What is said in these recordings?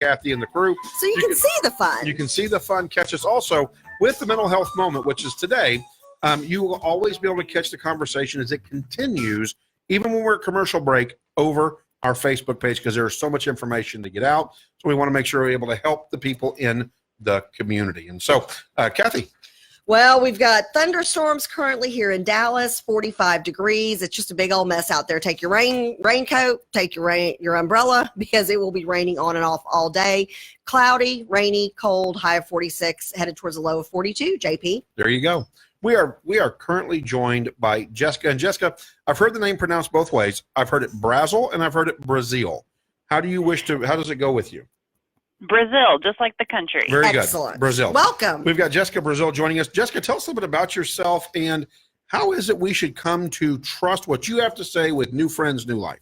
Kathy and the crew. So you can see the fun. You can see the fun. Catch us also with the Mental Health Moment, which is today. You will always be able to catch the conversation as it continues, even when we're at commercial break, over our Facebook page, because there's so much information to get out. So we want to make sure we're able to help the people in the community. And so, Kathy. Well, we've got thunderstorms currently here in Dallas, 45 degrees. It's just a big old mess out there. Take your raincoat, take your umbrella, because it will be raining on and off all day. Cloudy, rainy, cold, high of 46, headed towards a low of 42, JP. There you go. We are currently joined by Jessica. And Jessica, I've heard the name pronounced both ways. I've heard it Brazeal and I've heard it Brazeal. How does it go with you? Brazeal, just like the country. Very Excellent. good. Brazeal. Welcome. We've got Jessica Brazeal joining us. Jessica, tell us a little bit about yourself and how is it we should come to trust what you have to say with New Friends, New Life?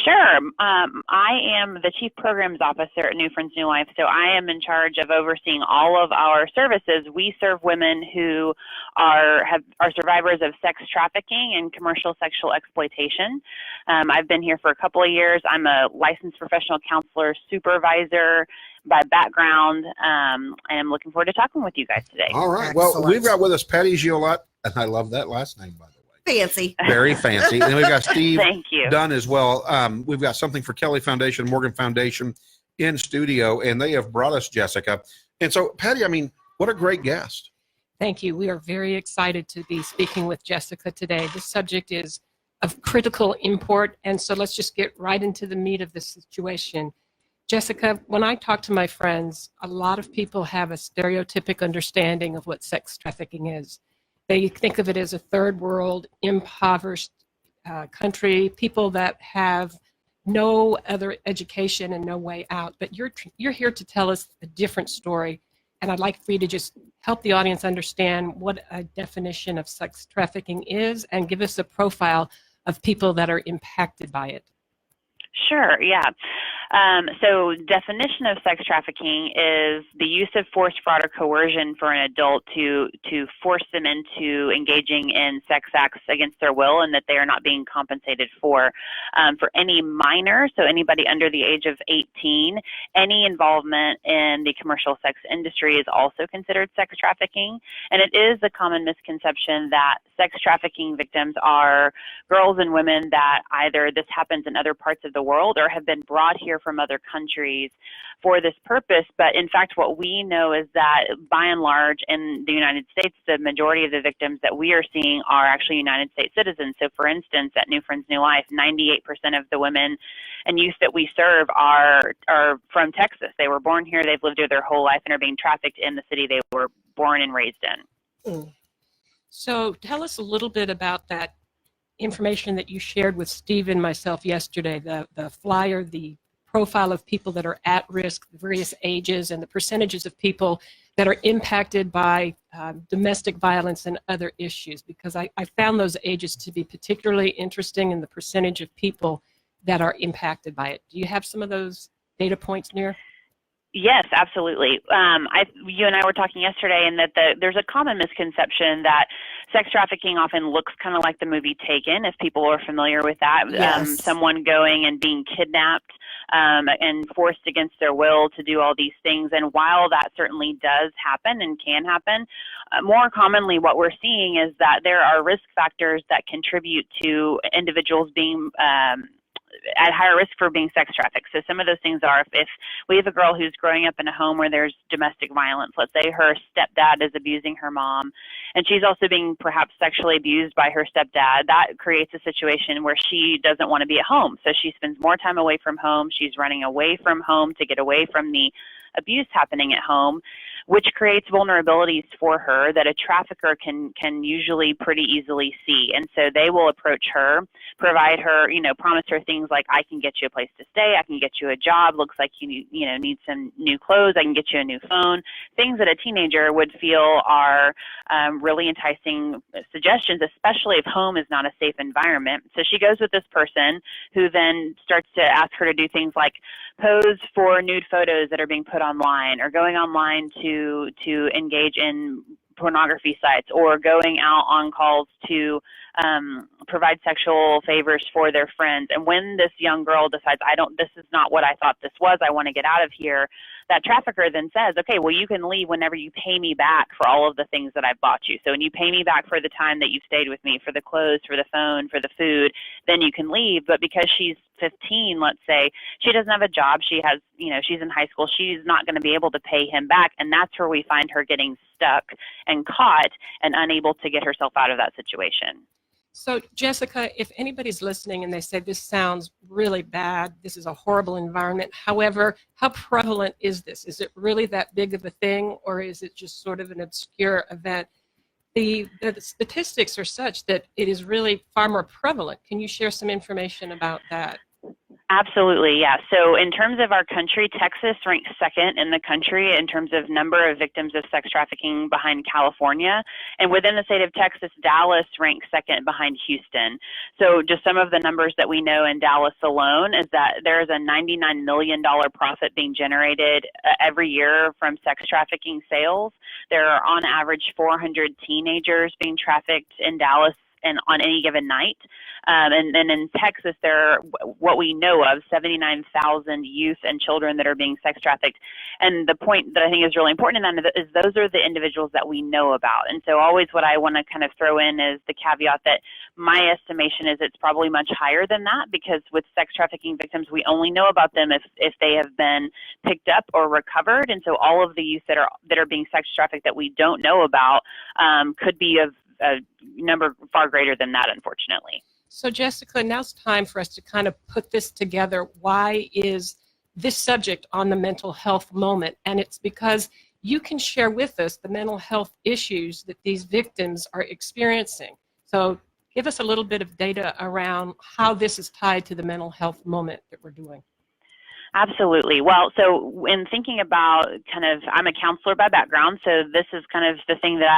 Sure. I am the Chief Programs Officer at New Friends, New Life, so I am in charge of overseeing all of our services. We serve women who are survivors of sex trafficking and commercial sexual exploitation. I've been here for a couple of years. I'm a licensed professional counselor, supervisor by background, and I'm looking forward to talking with you guys today. All right. Excellent. Well, we've got with us Patty Giolat, and I love that last name, by the way. Fancy. Very fancy. And then we've got Steve Thank you. Dunn as well. We've got something for Kelly Foundation, Morgan Foundation in studio, and they have brought us Jessica. And so, Patty, I mean, what a great guest. Thank you. We are very excited to be speaking with Jessica today. This subject is of critical import, and so let's just get right into the meat of the situation. Jessica, when I talk to my friends, a lot of people have a stereotypic understanding of what sex trafficking is. They think of it as a third world, impoverished country, people that have no other education and no way out. But you're here to tell us a different story, and I'd like for you to just help the audience understand what a definition of sex trafficking is and give us a profile of people that are impacted by it. Sure, yeah. So definition of sex trafficking is the use of force, fraud, or coercion for an adult to force them into engaging in sex acts against their will and that they are not being compensated for. For any minor, so anybody under the age of 18, any involvement in the commercial sex industry is also considered sex trafficking. And it is a common misconception that sex trafficking victims are girls and women that either this happens in other parts of the world or have been brought here from other countries for this purpose. But in fact, what we know is that by and large in the United States, the majority of the victims that we are seeing are actually United States citizens. So for instance, at New Friends, New Life, 98% of the women and youth that we serve are from Texas. They were born here, they've lived here their whole life and are being trafficked in the city they were born and raised in. So tell us a little bit about that information that you shared with Steve and myself yesterday, the flyer, the profile of people that are at risk, the various ages, and the percentages of people that are impacted by domestic violence and other issues, because I found those ages to be particularly interesting in the percentage of people that are impacted by it. Do you have some of those data points near? Yes, absolutely. You and I were talking yesterday, and that there's a common misconception that sex trafficking often looks kind of like the movie Taken, if people are familiar with that. Yes. Someone going and being kidnapped and forced against their will to do all these things. And while that certainly does happen and can happen, more commonly what we're seeing is that there are risk factors that contribute to individuals being at higher risk for being sex trafficked. So some of those things are if we have a girl who's growing up in a home where there's domestic violence, let's say her stepdad is abusing her mom, and she's also being perhaps sexually abused by her stepdad, that creates a situation where she doesn't want to be at home. So she spends more time away from home. She's running away from home to get away from the abuse happening at home, which creates vulnerabilities for her that a trafficker can usually pretty easily see. And so they will approach her, provide her, promise her things like, I can get you a place to stay, I can get you a job, looks like you need some new clothes, I can get you a new phone, things that a teenager would feel are really enticing suggestions, especially if home is not a safe environment. So she goes with this person who then starts to ask her to do things like pose for nude photos that are being put online, or going online to engage in pornography sites, or going out on calls to provide sexual favors for their friends. And when this young girl decides, this is not what I thought this was, I want to get out of here, that trafficker then says, okay, well, you can leave whenever you pay me back for all of the things that I've bought you. So when you pay me back for the time that you've stayed with me, for the clothes, for the phone, for the food, then you can leave. But because she's 15, let's say, she doesn't have a job, she has, she's in high school, she's not going to be able to pay him back. And that's where we find her getting stuck and caught and unable to get herself out of that situation. So, Jessica, if anybody's listening and they say, this sounds really bad, this is a horrible environment, however, how prevalent is this? Is it really that big of a thing, or is it just sort of an obscure event? The statistics are such that it is really far more prevalent. Can you share some information about that? Absolutely, yeah. So in terms of our country, Texas ranks second in the country in terms of number of victims of sex trafficking behind California. And within the state of Texas, Dallas ranks second behind Houston. So just some of the numbers that we know in Dallas alone is that there is a $99 million profit being generated every year from sex trafficking sales. There are on average 400 teenagers being trafficked in Dallas and on any given night. And then in Texas, there are what we know of 79,000 youth and children that are being sex trafficked. And the point that I think is really important in that is those are the individuals that we know about. And so always what I want to kind of throw in is the caveat that my estimation is it's probably much higher than that, because with sex trafficking victims, we only know about them if they have been picked up or recovered. And so all of the youth that are being sex trafficked that we don't know about could be of a number far greater than that, unfortunately. So, Jessica, now's time for us to kind of put this together. Why is this subject on the mental health moment? And it's because you can share with us the mental health issues that these victims are experiencing. So give us a little bit of data around how this is tied to the mental health moment that we're doing. Absolutely. Well, so in thinking about I'm a counselor by background, so this is kind of the thing that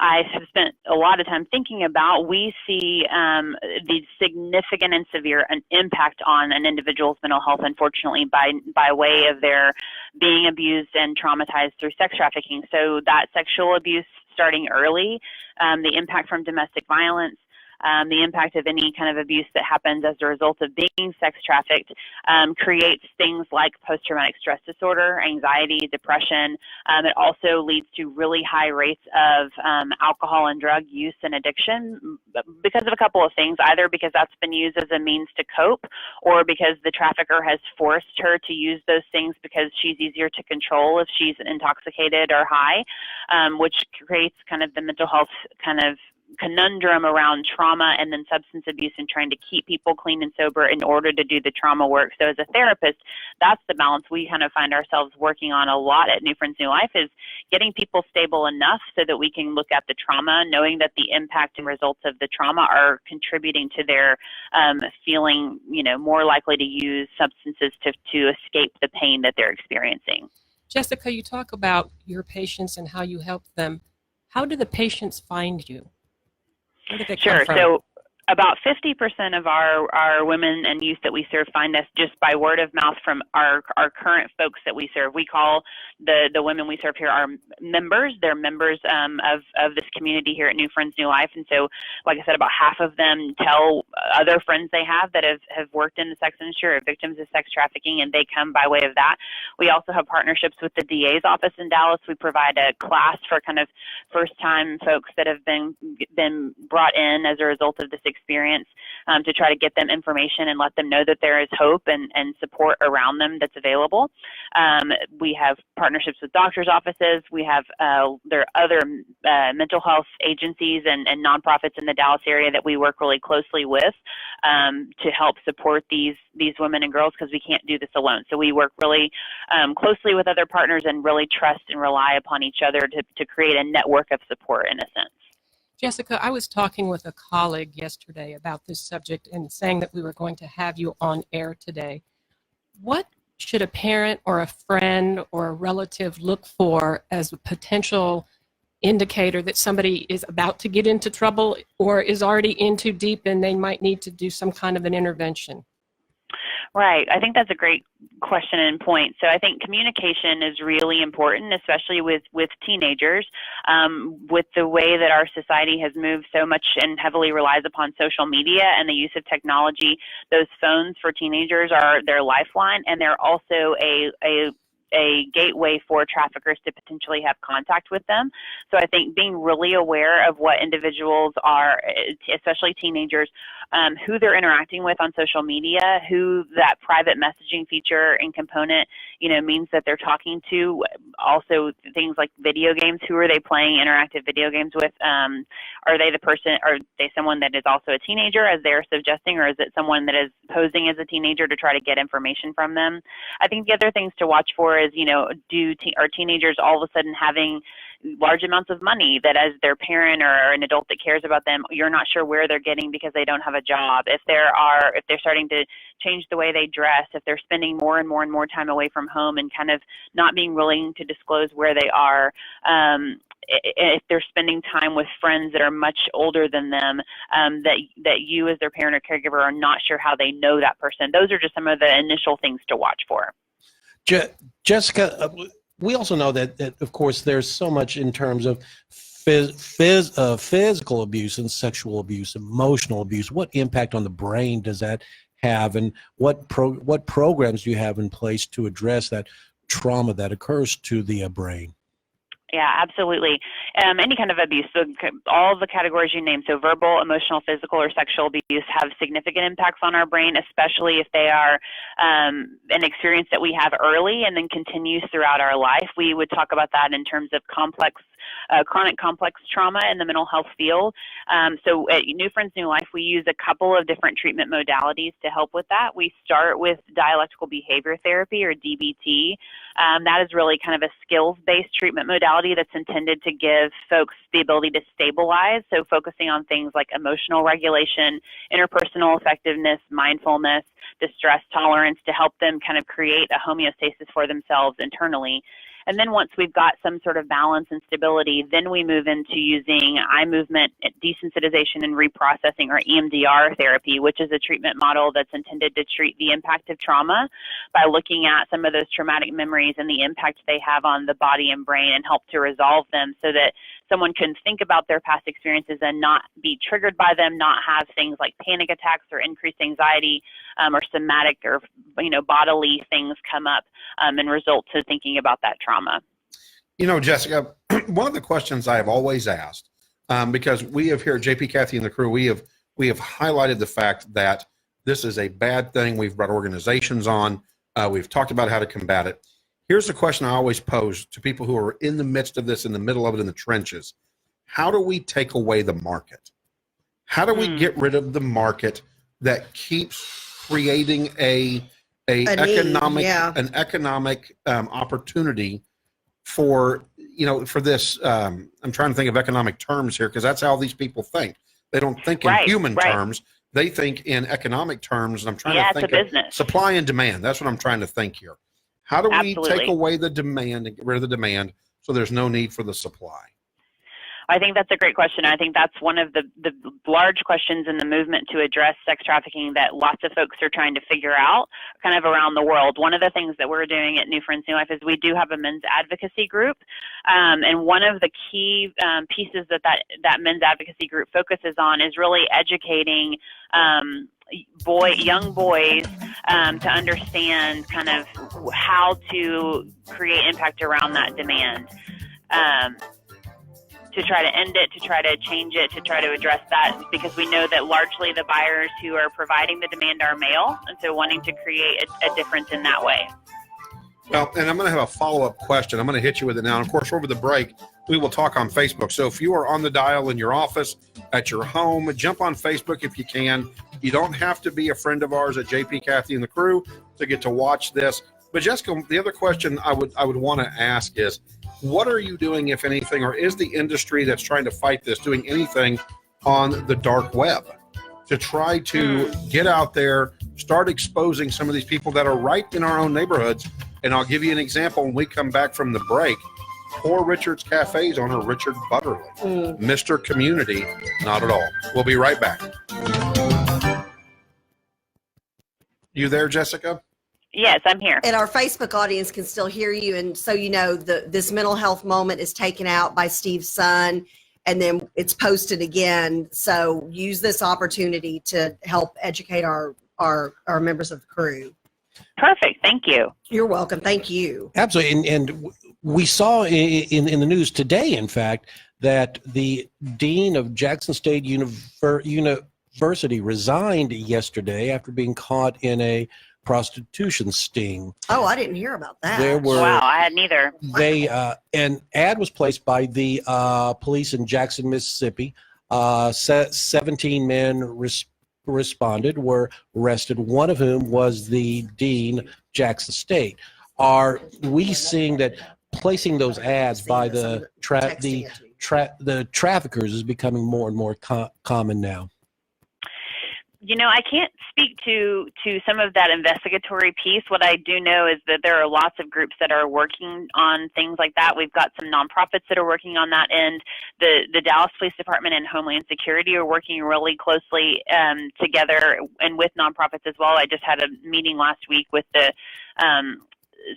I have spent a lot of time thinking about. We see the significant and severe impact on an individual's mental health, unfortunately, by way of their being abused and traumatized through sex trafficking. So that sexual abuse starting early, the impact from domestic violence, the impact of any kind of abuse that happens as a result of being sex trafficked creates things like post-traumatic stress disorder, anxiety, depression. It also leads to really high rates of alcohol and drug use and addiction because of a couple of things, either because that's been used as a means to cope, or because the trafficker has forced her to use those things because she's easier to control if she's intoxicated or high, which creates kind of the mental health kind of conundrum around trauma and then substance abuse and trying to keep people clean and sober in order to do the trauma work. So as a therapist, that's the balance we kind of find ourselves working on a lot at New Friends, New Life, is getting people stable enough so that we can look at the trauma, knowing that the impact and results of the trauma are contributing to their feeling, more likely to use substances to escape the pain that they're experiencing. Jessica, you talk about your patients and how you help them. How do the patients find you? Where did they come from? So about 50% of our women and youth that we serve find us just by word of mouth from our current folks that we serve. We call the women we serve here our members. They're members of this community here at New Friends, New Life. And so, like I said, about half of them tell other friends they have that have worked in the sex industry or victims of sex trafficking, and they come by way of that. We also have partnerships with the DA's office in Dallas. We provide a class for kind of first-time folks that have been brought in as a result of this experience to try to get them information and let them know that there is hope and support around them that's available. We have partnerships with doctors' offices. We have there are other mental health agencies and nonprofits in the Dallas area that we work really closely with to help support these women and girls, because we can't do this alone. So we work really closely with other partners and really trust and rely upon each other to create a network of support in a sense. Jessica, I was talking with a colleague yesterday about this subject and saying that we were going to have you on air today. What should a parent or a friend or a relative look for as a potential indicator that somebody is about to get into trouble or is already in too deep and they might need to do some kind of an intervention? Right. I think that's a great question and point. So I think communication is really important, especially with teenagers. With the way that our society has moved so much and heavily relies upon social media and the use of technology, those phones for teenagers are their lifeline, and they're also a gateway for traffickers to potentially have contact with them. So I think being really aware of what individuals are, especially teenagers, who they're interacting with on social media, who that private messaging feature and component, means that they're talking to. Also things like video games, who are they playing interactive video games with? Are they someone that is also a teenager, as they're suggesting, or is it someone that is posing as a teenager to try to get information from them? I think the other things to watch for is, are teenagers all of a sudden having large amounts of money that as their parent or an adult that cares about them, you're not sure where they're getting because they don't have a job. If they're starting to change the way they dress, if they're spending more and more and more time away from home and kind of not being willing to disclose where they are, if they're spending time with friends that are much older than them, that you as their parent or caregiver are not sure how they know that person. Those are just some of the initial things to watch for. Jessica, we also know that of course there's so much in terms of physical abuse and sexual abuse, emotional abuse. What impact on the brain does that have, and what programs do you have in place to address that trauma that occurs to the brain? Yeah, absolutely. Any kind of abuse, so all of the categories you named, so verbal, emotional, physical, or sexual abuse, have significant impacts on our brain, especially if they are an experience that we have early and then continues throughout our life. We would talk about that in terms of chronic complex trauma in the mental health field. So at New Friends, New Life, we use a couple of different treatment modalities to help with that. We start with dialectical behavior therapy, or DBT. That is really kind of a skills-based treatment modality that's intended to give folks the ability to stabilize. So focusing on things like emotional regulation, interpersonal effectiveness, mindfulness, distress tolerance, to help them kind of create a homeostasis for themselves internally. And then once we've got some sort of balance and stability, then we move into using eye movement desensitization and reprocessing, or EMDR therapy, which is a treatment model that's intended to treat the impact of trauma by looking at some of those traumatic memories and the impact they have on the body and brain, and help to resolve them so that someone can think about their past experiences and not be triggered by them, not have things like panic attacks or increased anxiety, or somatic or bodily things come up and result to thinking about that trauma. Jessica, one of the questions I have always asked, because we have here at JP, Kathy, and the crew, we have highlighted the fact that this is a bad thing. We've brought organizations on. We've talked about how to combat it. Here's the question I always pose to people who are in the midst of this, in the middle of it, in the trenches. How do we take away the market? How do we get rid of the market that keeps creating an economic opportunity for this? I'm trying to think of economic terms here, because that's how these people think. They don't think in human terms. They think in economic terms. And I'm trying to think of supply and demand. That's what I'm trying to think here. How do we take away the demand and get rid of the demand so there's no need for the supply? I think that's a great question. I think that's one of the large questions in the movement to address sex trafficking that lots of folks are trying to figure out kind of around the world. One of the things that we're doing at New Friends, New Life is we do have a men's advocacy group. And one of the key pieces that men's advocacy group focuses on is really educating young boys to understand kind of how to create impact around that demand. To try to end it, to try to change it, to try to address that, because we know that largely the buyers who are providing the demand are male, and so wanting to create a difference in that way. Well, and I'm going to have a follow-up question. I'm going to hit you with it now. And of course, over the break, we will talk on Facebook. So if you are on the dial in your office, at your home, jump on Facebook if you can. You don't have to be a friend of ours at JP, Kathy, and the crew to get to watch this. But Jessica, the other question I would want to ask is, what are you doing, if anything, or is the industry that's trying to fight this doing anything on the dark web to try to get out there, start exposing some of these people that are right in our own neighborhoods? And I'll give you an example when we come back from the break. Poor Richard's Cafe's owner, Richard Butterly, Mr. Community, not at all. We'll be right back. You there, Jessica? Yes, I'm here. And our Facebook audience can still hear you. And so, you know, this mental health moment is taken out by Steve's son, and then it's posted again. So use this opportunity to help educate our members of the crew. Perfect. Thank you. You're welcome. Thank you. Absolutely. And we saw in the news today, in fact, that the dean of Jackson State University resigned yesterday after being caught in a prostitution sting. Oh, I didn't hear about that. There were Wow, I hadn't either. an ad was placed by the police in Jackson, Mississippi. 17 men responded, were arrested, one of whom was the dean, Jackson State. Are we seeing that placing those ads by the traffickers is becoming more and more common now? You know, I can't speak to some of that investigatory piece. What I do know is that there are lots of groups that are working on things like that. We've got some nonprofits that are working on that end. The Dallas Police Department and Homeland Security are working really closely together, and with nonprofits as well. I just had a meeting last week with the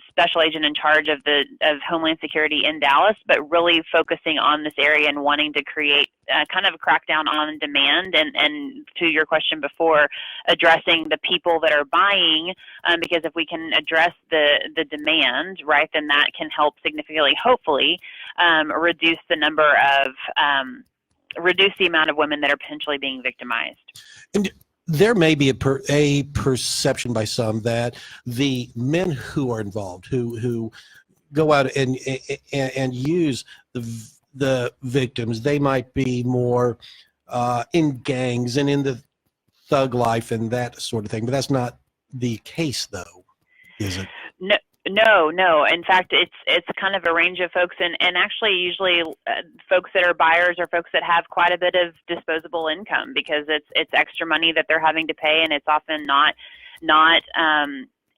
special agent in charge of Homeland Security in Dallas, but really focusing on this area and wanting to create kind of a crackdown on demand, and to your question before, addressing the people that are buying, because if we can address the demand, right, then that can help significantly, hopefully, reduce the number of reduce the amount of women that are potentially being victimized. And there may be a perception by some that the men who are involved, who go out and use the victims, they might be more in gangs and in the thug life and that sort of thing. But that's not the case, though, is it? No. In fact, it's kind of a range of folks, and actually usually folks that are buyers are folks that have quite a bit of disposable income, because it's extra money that they're having to pay, and it's often not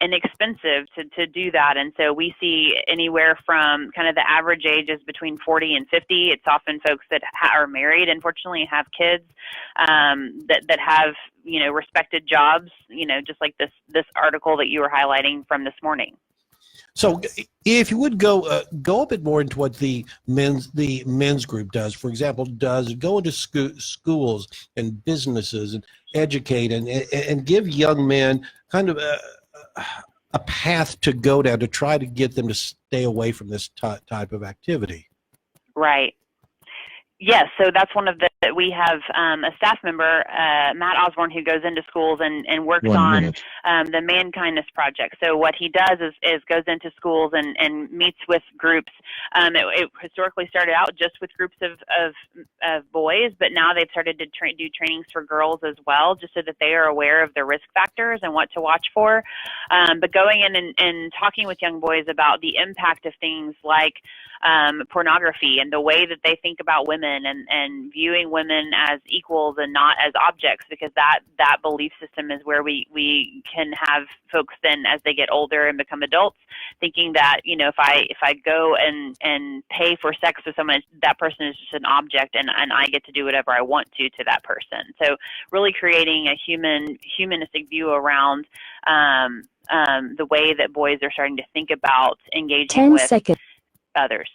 inexpensive to do that. And so we see anywhere from kind of the average age is between 40 and 50. It's often folks that are married, unfortunately, have kids, that have, you know, respected jobs, you know, just like this article that you were highlighting from this morning. So, if you would go a bit more into what the men's group does, for example, does go into schools and businesses and educate and give young men kind of a path to go down to try to get them to stay away from this type of activity. Right. Yes, so that's one of we have a staff member, Matt Osborne, who goes into schools and works on the Man Kindness Project. So what he does is goes into schools and meets with groups. It historically started out just with groups of boys, but now they've started to do trainings for girls as well, just so that they are aware of the risk factors and what to watch for. But going in and talking with young boys about the impact of things like pornography and the way that they think about women and viewing women as equals and not as objects, because that belief system is where we can have folks then, as they get older and become adults, thinking that, you know, if I go and pay for sex with someone, that person is just an object, and I get to do whatever I want to that person. So really creating a humanistic view around the way that boys are starting to think about engaging with others.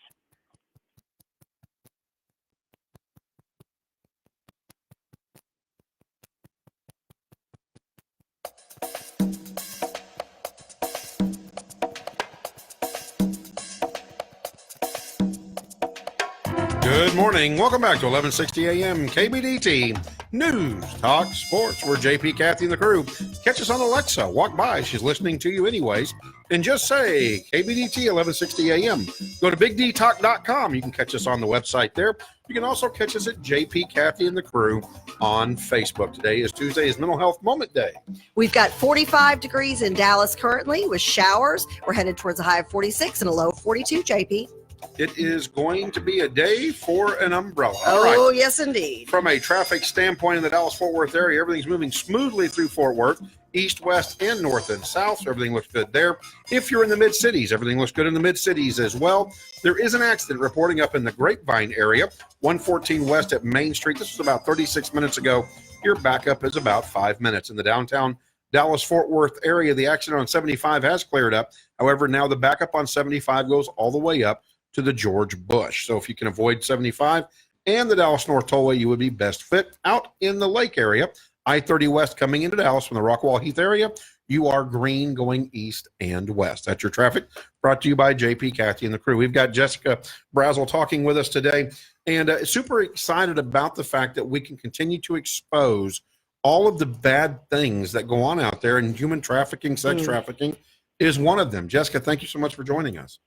Good morning. Welcome back to 1160 AM KBDT News Talk Sports. We're JP, Kathy, and the crew. Catch us on Alexa. Walk by. She's listening to you anyways. And just say KBDT 1160 AM. Go to BigDTalk.com. You can catch us on the website there. You can also catch us at JP, Kathy, and the crew on Facebook. Today is Tuesday, is Mental Health Moment Day. We've got 45 degrees in Dallas currently with showers. We're headed towards a high of 46 and a low of 42, JP. It is going to be a day for an umbrella. Oh, yes, indeed. From a traffic standpoint in the Dallas-Fort Worth area, everything's moving smoothly through Fort Worth, east, west, and north and south. So everything looks good there. If you're in the mid-cities, everything looks good in the mid-cities as well. There is an accident reporting up in the Grapevine area, 114 west at Main Street. This was about 36 minutes ago. Your backup is about 5 minutes. In the downtown Dallas-Fort Worth area, the accident on 75 has cleared up. However, now the backup on 75 goes all the way up to the George Bush. So if you can avoid 75 and the Dallas North Tollway, you would be best fit. Out in the lake area, I-30 West coming into Dallas from the Rockwall Heath area, you are green going east and west. That's your traffic, brought to you by JP, Kathy, and the crew. We've got Jessica Brazeal talking with us today, and super excited about the fact that we can continue to expose all of the bad things that go on out there, and human trafficking, sex trafficking is one of them. Jessica, thank you so much for joining us.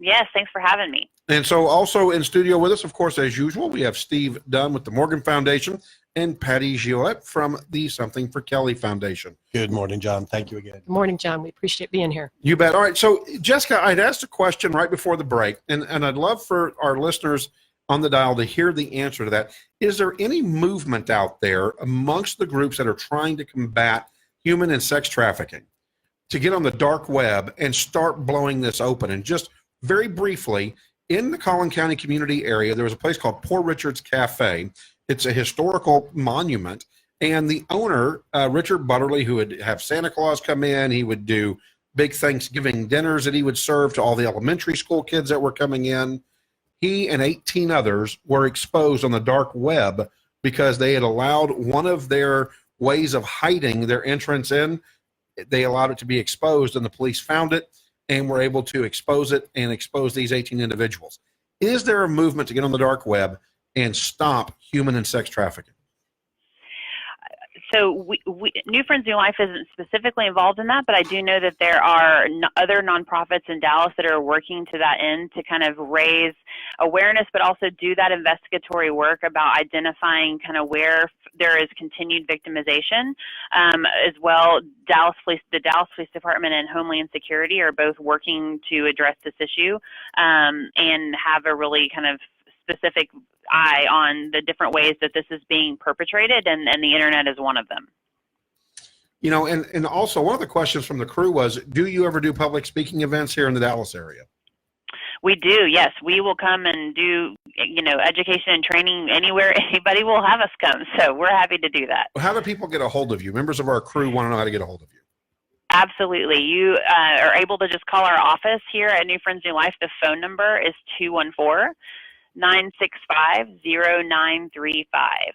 Yes, thanks for having me. And so also in studio with us, of course, as usual, we have Steve Dunn with the Morgan Foundation and Patty Gillette from the Something for Kelly Foundation. Good morning, John. Thank you again. Good morning, John. We appreciate being here. You bet. All right. So, Jessica, I'd asked a question right before the break, and I'd love for our listeners on the dial to hear the answer to that. Is there any movement out there amongst the groups that are trying to combat human and sex trafficking to get on the dark web and start blowing this open? And just very briefly, in the Collin County community area, there was a place called Poor Richard's Cafe. It's a historical monument. And the owner, Richard Butterly, who would have Santa Claus come in, he would do big Thanksgiving dinners that he would serve to all the elementary school kids that were coming in. He and 18 others were exposed on the dark web because they had allowed one of their ways of hiding their entrance in. They allowed it to be exposed, and the police found it and were able to expose it and expose these 18 individuals. Is there a movement to get on the dark web and stop human and sex trafficking? So New Friends, New Life isn't specifically involved in that, but I do know that there are other nonprofits in Dallas that are working to that end to kind of raise awareness, but also do that investigatory work about identifying kind of where there is continued victimization. As well, the Dallas Police Department and Homeland Security are both working to address this issue and have a really kind of specific eye on the different ways that this is being perpetrated, and the internet is one of them. You know, and also one of the questions from the crew was, do you ever do public speaking events here in the Dallas area? We do, yes. We will come and do, education and training anywhere anybody will have us come. So we're happy to do that. How do people get a hold of you? Members of our crew want to know how to get a hold of you. Absolutely. You are able to just call our office here at New Friends, New Life. The phone number is 214-965-0935.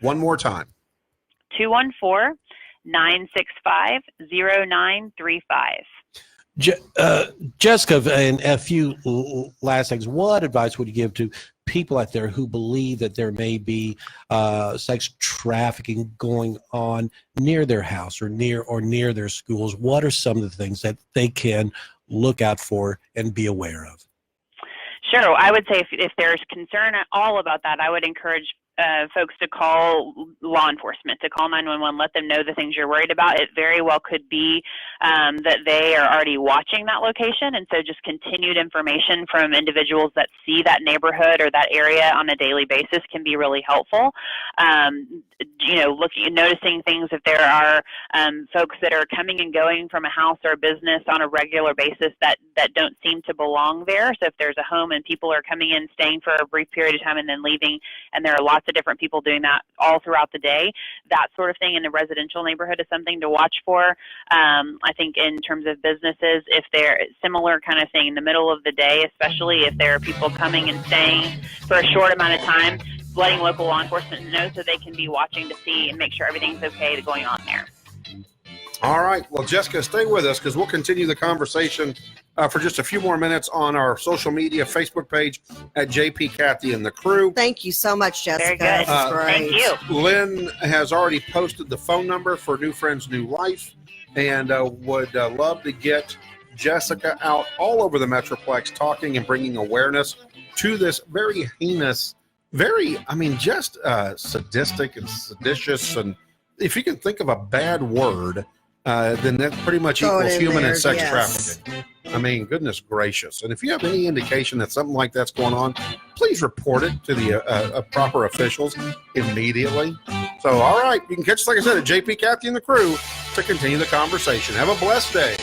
One more time. 214-965-0935. Jessica, and a few last things. What advice would you give to people out there who believe that there may be sex trafficking going on near their house or near their schools? What are some of the things that they can look out for and be aware of? Sure. I would say if there's concern at all about that, I would encourage folks to call law enforcement, to call 911, let them know the things you're worried about. It very well could be that they are already watching that location, and so just continued information from individuals that see that neighborhood or that area on a daily basis can be really helpful. Noticing things if there are folks that are coming and going from a house or a business on a regular basis that don't seem to belong there. So if there's a home and people are coming in, staying for a brief period of time and then leaving, and there are lots of different people doing that all throughout the day, that sort of thing in the residential neighborhood is something to watch for. I think in terms of businesses, if they're similar kind of thing in the middle of the day, especially if there are people coming and staying for a short amount of time, letting local law enforcement know so they can be watching to see and make sure everything's okay going on there. All right. Well, Jessica, stay with us because we'll continue the conversation for just a few more minutes on our social media Facebook page at JP, Kathy, and the crew. Thank you so much, Jessica. Very good. This is great. Thank you. Lynn has already posted the phone number for New Friends, New Life, and would love to get Jessica out all over the Metroplex talking and bringing awareness to this very heinous, just sadistic and seditious. And if you can think of a bad word, then that pretty much equals human and sex trafficking. I mean, goodness gracious. And if you have any indication that something like that's going on, please report it to the proper officials immediately. So, all right, you can catch us, like I said, at JP, Kathy, and the crew to continue the conversation. Have a blessed day.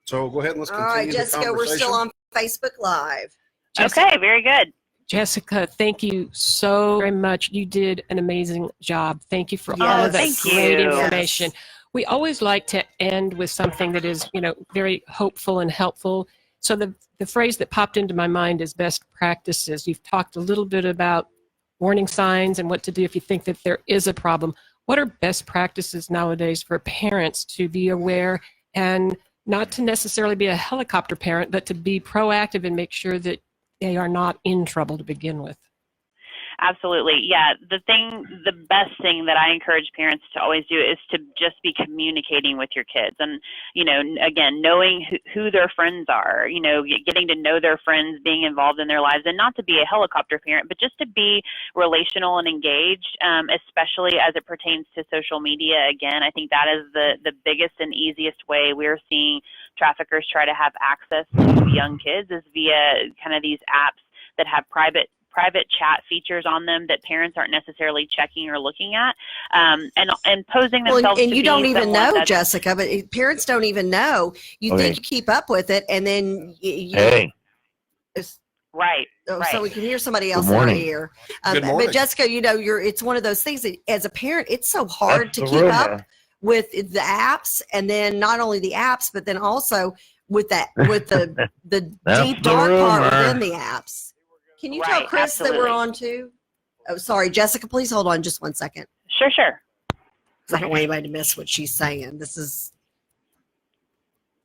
So go ahead and let's continue All right, Jessica, the we're conversation. still on Facebook Live. Okay, very good. Jessica, thank you so very much. You did an amazing job. Thank you for all Yes. of that Thank great you. information. Yes. We always like to end with something that is, very hopeful and helpful. So the phrase that popped into my mind is best practices. You've talked a little bit about warning signs and what to do if you think that there is a problem. What are best practices nowadays for parents to be aware and not to necessarily be a helicopter parent, but to be proactive and make sure that they are not in trouble to begin with? Absolutely. Yeah. The best thing that I encourage parents to always do is to just be communicating with your kids. And, again, knowing who their friends are, getting to know their friends, being involved in their lives, and not to be a helicopter parent, but just to be relational and engaged, especially as it pertains to social media. Again, I think that is the biggest and easiest way we're seeing traffickers try to have access to young kids is via kind of these apps that have private chat features on them that parents aren't necessarily checking or looking at, and posing themselves. And to you be don't even know, that's, Jessica, but parents don't even know. You think you keep up with it, and then Hey. right. So we can hear somebody else Good in our morning. ear. Good morning. But Jessica, it's one of those things that as a parent, it's so hard That's to the keep up rumor. with the apps, and then not only the apps, but then also with the That's deep the dark part rumor. within the apps. Can you tell Right, Chris that we're absolutely. on too? Oh, sorry, Jessica, please hold on just one second. Sure. 'Cause I don't want anybody to miss what she's saying. This is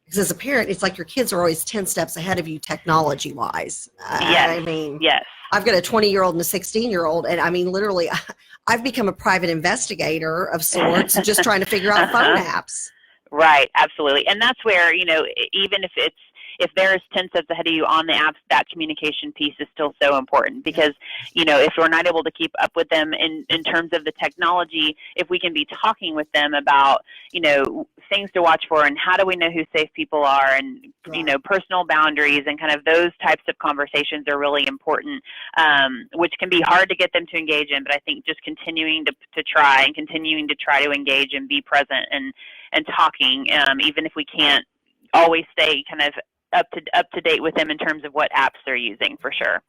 because as a parent, it's like your kids are always 10 steps ahead of you technology wise. Yes. I mean, Yes. I've got a 20-year-old and a 16-year-old, and I mean, literally, I've become a private investigator of sorts, just trying to figure out phone apps. Right, absolutely. And that's where, even if there's 10 steps ahead of you on the apps, that communication piece is still so important because, if we're not able to keep up with them in terms of the technology, if we can be talking with them about, things to watch for and how do we know who safe people are and, personal boundaries and kind of those types of conversations are really important, which can be hard to get them to engage in. But I think just continuing to try to engage and be present and talking, even if we can't always stay kind of up to date with them in terms of what apps they're using, for sure.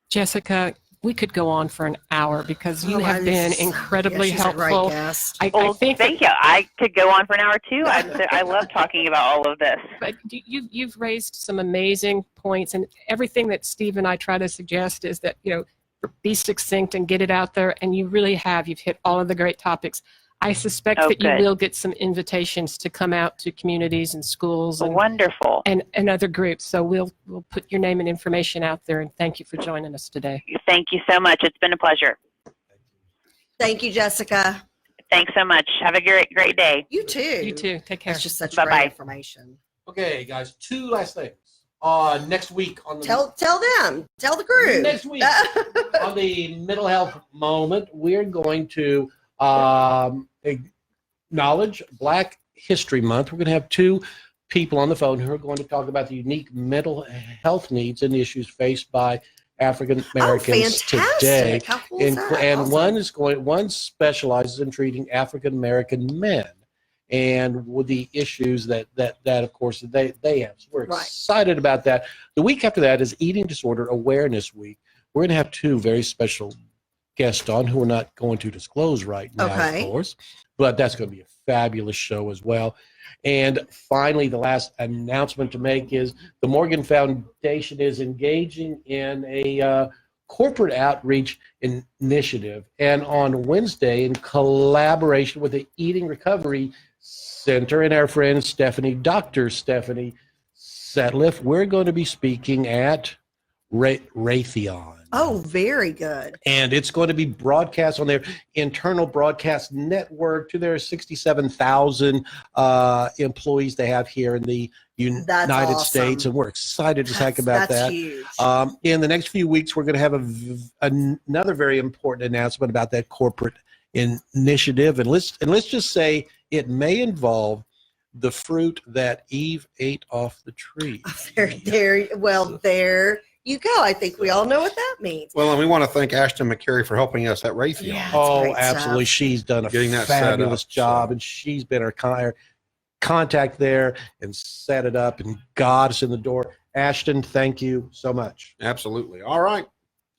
Jessica, we could go on for an hour because you have been incredibly she's a great helpful. guest. I Well, think thank you. I could go on for an hour too. I love talking about all of this. But you've raised some amazing points, and everything that Steve and I try to suggest is that, be succinct and get it out there, and you really have. You've hit all of the great topics. I suspect that good. you will get some invitations to come out to communities and schools and Wonderful. and other groups. So we'll put your name and information out there, and thank you for joining us today. Thank you so much. It's been a pleasure. Thank you, Jessica. Thanst so much. Have a great day. You too. You too. Take care. That's just such Bye-bye. great information. Okay, guys, two last things. Next week on the Tell them. Tell the group. next week on the mental health moment, we're going to acknowledge Black History Month. We're going to have two people on the phone who are going to talk about the unique mental health needs and issues faced by African Americans today. How cool is that? And Awesome. one specializes in treating African American men and with the issues that of course they have. So we're Right. excited about that. The week after that is Eating Disorder Awareness Week. We're going to have two very special guests on who we're not going to disclose right now, Okay. of course, but that's going to be a fabulous show as well. And finally, the last announcement to make is the Morgan Foundation is engaging in a corporate outreach initiative. And on Wednesday, in collaboration with the Eating Recovery Center and our friend Dr. Stephanie Setliff, we're going to be speaking at Raytheon. Oh, very good. And it's going to be broadcast on their internal broadcast network to their 67,000 employees they have here in the United awesome. States. And we're excited as heck about That's that. huge. In the next few weeks, we're going to have another very important announcement about that corporate initiative. And let's just say it may involve the fruit that Eve ate off the tree. There you go. I think we all know what that means. Well, and we want to thank Ashton McCary for helping us at Raytheon. Yeah. That's Oh, great absolutely. stuff. She's done a Getting that set fabulous up, job, so. and she's been our contact there and set it up and got us in the door. Ashton, thank you so much. Absolutely. All right.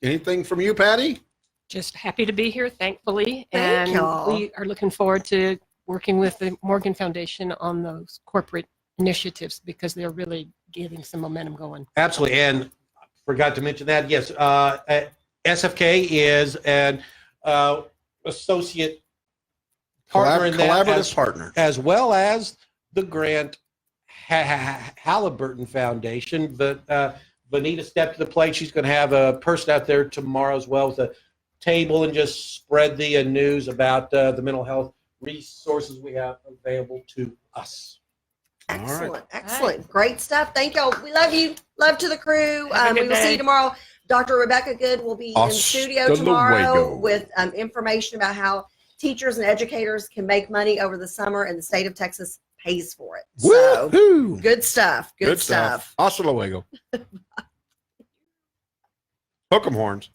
Anything from you, Patty? Just happy to be here, thankfully. Thank and y'all. we are looking forward to working with the Morgan Foundation on those corporate initiatives because they're really getting some momentum going. Absolutely. And I forgot to mention that. Yes, SFK is an associate partner in that, Collaborative partner. as well as the Grant Halliburton Foundation. But Bonita stepped to the plate. She's going to have a person out there tomorrow as well with a table and just spread the news about the mental health resources we have available to us. Excellent. Excellent. Great stuff. Thank y'all. We love you. Love to the crew. Have a We good will see day. you tomorrow. Dr. Rebecca Good will be in Hasta studio tomorrow luego. with information about how teachers and educators can make money over the summer, and the state of Texas pays for it. So Woo-hoo. good stuff. Good stuff. Hasta luego. Hook 'em horns.